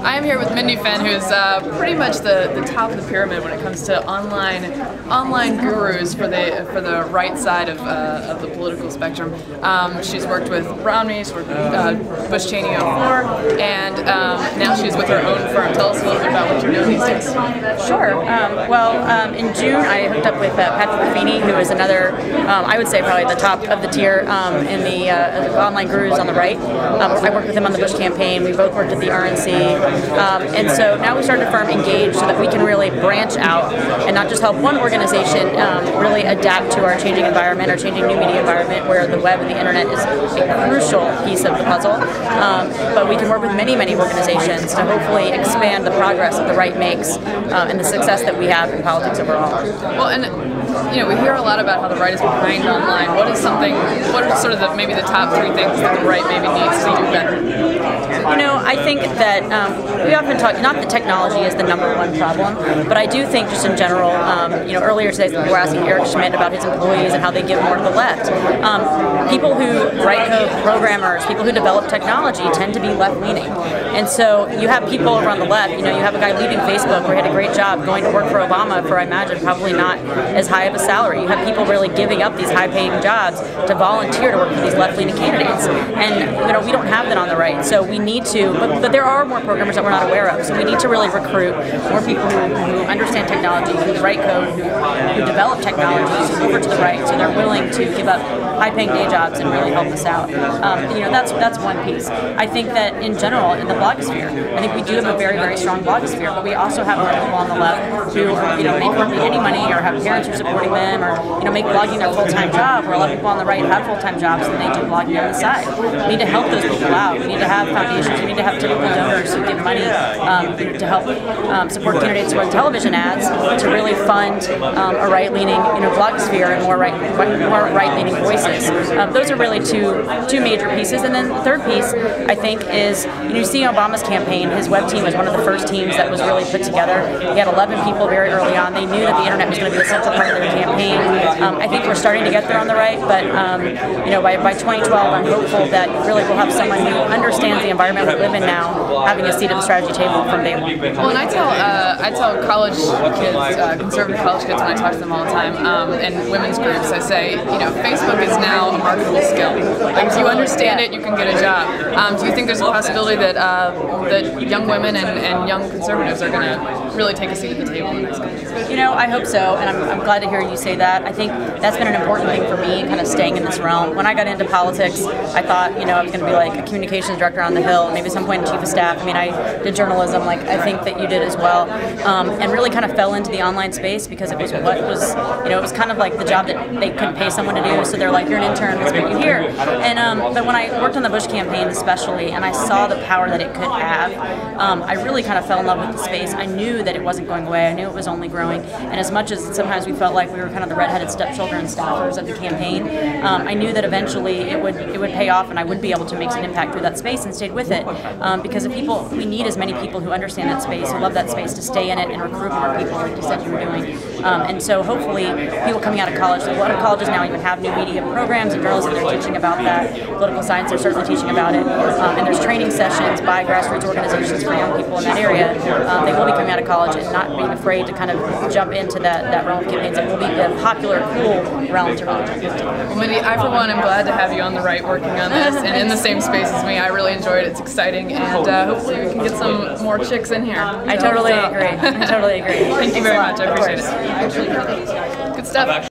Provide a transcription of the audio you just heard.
I am here with Mindy Finn, who's pretty much the top of the pyramid when it comes to online gurus for the right side of the political spectrum. She's worked with Romney, she's worked with Bush Cheney 04, and now she's with her own firm. Tell us a little bit about what you're doing these days. Sure. In June I hooked up with Katherine Ham, who is another, I would say probably the top of the tier in the online gurus on the right. I worked with him on the Bush campaign. We both worked at the RNC. And so now we started a firm Engage so that we can really branch out and not just help one organization really adapt to our changing environment, our changing new media environment where the web and the internet is a crucial piece of the puzzle. But we can work with many, many organizations to hopefully expand the progress that the right makes and the success that we have in politics overall. Well, and we hear a lot about how the right is behind online. What are sort of maybe the top 3 things that the right maybe needs to do better? I think that we often talk, not that technology is the #1 problem, but I do think just in general, earlier today we were asking Eric Schmidt about his employees and how they give more to the left. People who write code, programmers, people who develop technology tend to be left-leaning. And so you have people over on the left, you have a guy leaving Facebook where he had a great job going to work for Obama for, I imagine, probably not as high of a salary. You have people really giving up these high-paying jobs to volunteer to work for these left-leaning candidates. And we don't have that on the right. So we need to, but there are more programmers that we're not aware of. So we need to really recruit more people who understand technology, who write code, who develop technologies over to the right, so they're willing to give up high-paying day jobs and really help us out. That's one piece. I think that in general, in the blogosphere, I think we do have a very, very strong blogosphere, but we also have people on the left who make hardly any money or have parents who are supporting them or make blogging their full-time job, where a lot of people on the right have full-time jobs and they do blogging on the side. We need to help those people out. We need to have foundations. We need to have typical donors who give money to help support candidates who run television ads to really fund a right-leaning blogosphere and more right-leaning voices. Those are really two major pieces. And then the third piece, I think, is you see Obama's campaign, his web team was one of the first teams that was really put together. He had 11 people very early on. They knew that the internet was going to be a central part of their campaign. I think we're starting to get there on the right, but by 2012, I'm hopeful that really we'll have someone who understands the environment we live in now, having a seat at the strategy table from day one. Well, and I tell college kids, conservative college kids, when I talk to them all the time, in women's groups, I say, Facebook is now a marketable skill. Like, if you understand it, you can get a job. Do you think there's a possibility that young women and young conservatives are going to really take a seat at the table in the next couple years? I hope so, and I'm glad to hear you say that. I think that's been an important thing for me, kind of staying in this realm. When I got into politics, I thought, I was going to be like a communications director on the Hill, maybe at some point chief of staff. I did journalism, like I think that you did as well, and really kind of fell into the online space because it was it was kind of like the job that they couldn't pay someone to do, so they're like, you're an intern, let's put you here. And but when I worked on the Bush campaign especially, and I saw the power that it could have, I really kind of fell in love with the space. I knew that it wasn't going away. I knew it was only growing. And as much as sometimes we felt like we were kind of the redheaded stepchildren staffers of the campaign, I knew that eventually it would pay off, and I would be able to make an impact through that space, and stayed with it because we need as many people who understand that space, who love that space, to stay in it and recruit more people, like you said you were doing. And so hopefully people coming out of college, a lot of colleges now even have new media programs and journalism, they're teaching about that. Political science, they're certainly teaching about it. And there's training sessions by grassroots organizations for young people in that area. They will be coming out of college and not being afraid to kind of jump into that realm of campaigns. It will be a popular, cool realm to really jump into. Well, Mindy, I for one am glad to have you on the right working on this and in the same space as me. I really enjoyed it. It's exciting, and hopefully we can get some more chicks in here. I totally agree. I totally agree. Thank you very much. I appreciate it. Good stuff.